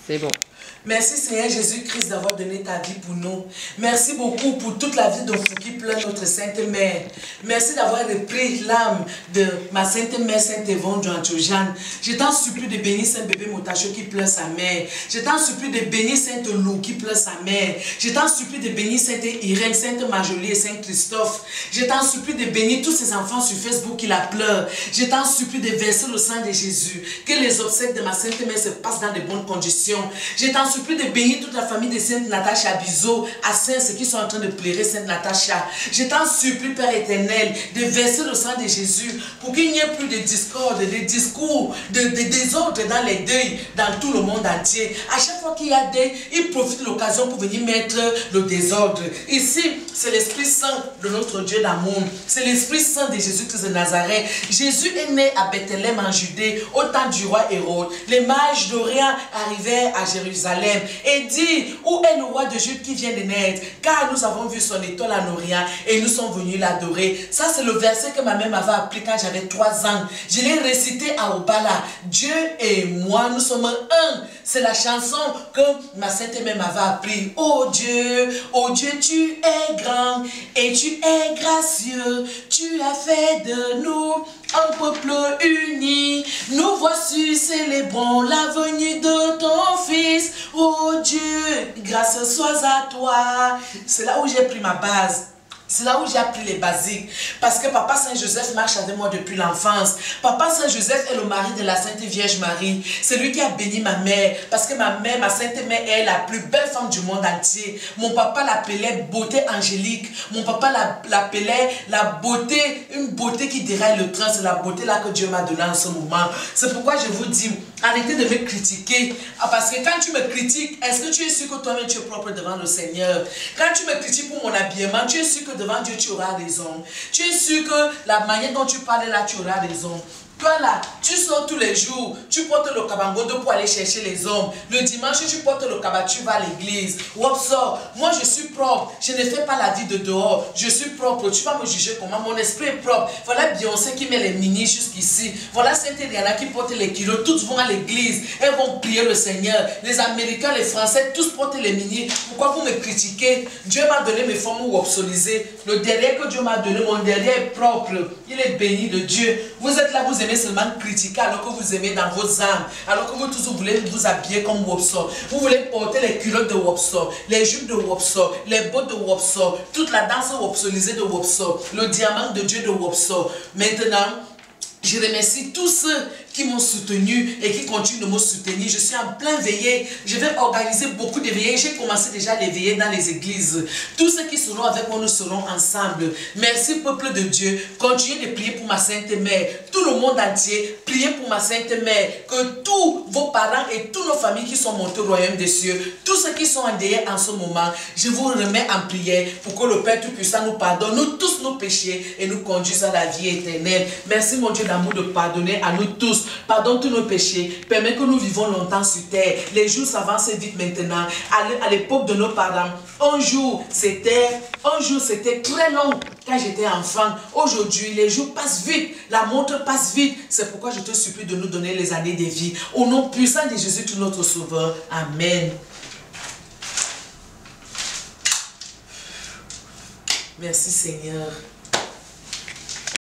C'est bon. Merci Seigneur Jésus-Christ d'avoir donné ta vie pour nous. Merci beaucoup pour toute la vie de Fouki pleure notre Sainte Mère. Merci d'avoir repris l'âme de ma Sainte Mère, Sainte Yvonne Jeanne. Je t'en supplie de bénir Saint bébé Motacho qui pleure sa mère. Je t'en supplie de bénir Sainte Lou qui pleure sa mère. Je t'en supplie de bénir Sainte Irène, Sainte Marjolie et Saint Christophe. Je t'en supplie de bénir tous ces enfants sur Facebook qui la pleurent. Je t'en supplie de verser le sang de Jésus. Que les obsèques de ma Sainte Mère se passent dans de bonnes conditions. Je t'en supplie de bénir toute la famille de Sainte Natacha Bizot, à Saint, ceux qui sont en train de pleurer Sainte Natacha. Je t'en supplie, Père éternel, de verser le sang de Jésus pour qu'il n'y ait plus de discorde, de discours, de désordre dans les deuils, dans tout le monde entier. À chaque fois qu'il y a deuil, ils profitent de l'occasion pour venir mettre le désordre. Ici, c'est l'Esprit Saint de notre Dieu d'amour. C'est l'Esprit Saint de Jésus-Christ de Nazareth. Jésus est né à Bethléem en Judée, au temps du roi Hérode. Les mages d'Orient arrivaient à Jérusalem et dit, où est le roi de Jude qui vient de naître? Car nous avons vu son étoile en Orient et nous sommes venus l'adorer. Ça, c'est le verset que ma mère m'avait appris quand j'avais 3 ans. Je l'ai récité à Obala. Dieu et moi, nous sommes un. C'est la chanson que ma sainte mère m'avait appris. Oh Dieu, tu es grand et tu es gracieux. Tu as fait de nous un peuple uni. Nous voici célébrons la venue de ton Fils. Oh Dieu, grâce soit à toi. C'est là où j'ai pris ma base. C'est là où j'ai appris les basiques. Parce que Papa Saint-Joseph marche avec moi depuis l'enfance. Papa Saint-Joseph est le mari de la Sainte Vierge Marie. C'est lui qui a béni ma mère. Parce que ma mère, ma Sainte Mère, est la plus belle femme du monde entier. Mon papa l'appelait beauté angélique. Mon papa l'appelait la beauté, une beauté qui déraille le train. C'est la beauté là que Dieu m'a donnée en ce moment. C'est pourquoi je vous dis, arrêtez de me critiquer. Parce que quand tu me critiques, est-ce que tu es sûr que toi-même tu es propre devant le Seigneur? Quand tu me critiques pour mon habillement, tu es sûr que devant Dieu tu auras raison. Tu es sûr que la manière dont tu parles là, tu auras raison. Toi là, tu sors tous les jours, tu portes le kabangodo pour aller chercher les hommes. Le dimanche, tu portes le kaba, tu vas à l'église. Wopsor, moi je suis propre, je ne fais pas la vie de dehors, je suis propre. Tu vas me juger comment? Mon esprit est propre. Voilà Beyoncé qui met les mini jusqu'ici. Voilà Sainte Rihanna qui porte les kilos. Toutes vont à l'église, elles vont prier le Seigneur. Les Américains, les Français, tous portent les mini. Pourquoi vous me critiquez? Dieu m'a donné mes formes wopsolisées. Le derrière que Dieu m'a donné, mon derrière est propre. Il est béni de Dieu. Vous êtes là, vous aimez seulement critiquer alors que vous aimez dans vos âmes, alors que vous tous vous voulez vous habiller comme Wopsor. Vous voulez porter les culottes de Wopsor, les jupes de Wopsor, les bottes de Wopsor, toute la danse wopsolisée de Wopsor, le diamant de Dieu de Wopsor. Maintenant, je remercie tous ceux qui m'ont soutenu et qui continuent de me soutenir. Je suis en plein veillée. Je vais organiser beaucoup de veillées. J'ai commencé déjà les veillées dans les églises. Tous ceux qui seront avec moi, nous serons ensemble. Merci peuple de Dieu. Continuez de prier pour ma Sainte Mère. Tout le monde entier, priez pour ma Sainte Mère. Que tous vos parents et toutes nos familles qui sont montées au royaume des cieux, tous ceux qui sont endeuillés en ce moment, je vous remets en prière pour que le Père Tout-Puissant nous pardonne, nous tous nos péchés et nous conduise à la vie éternelle. Merci mon Dieu d'amour de pardonner à nous tous. Pardonne tous nos péchés. Permets que nous vivons longtemps sur terre. Les jours s'avancent vite maintenant. À l'époque de nos parents, un jour c'était très long quand j'étais enfant. Aujourd'hui, les jours passent vite. La montre passe vite. C'est pourquoi je te supplie de nous donner les années de vie. Au nom puissant de Jésus, tout notre Sauveur. Amen. Merci Seigneur.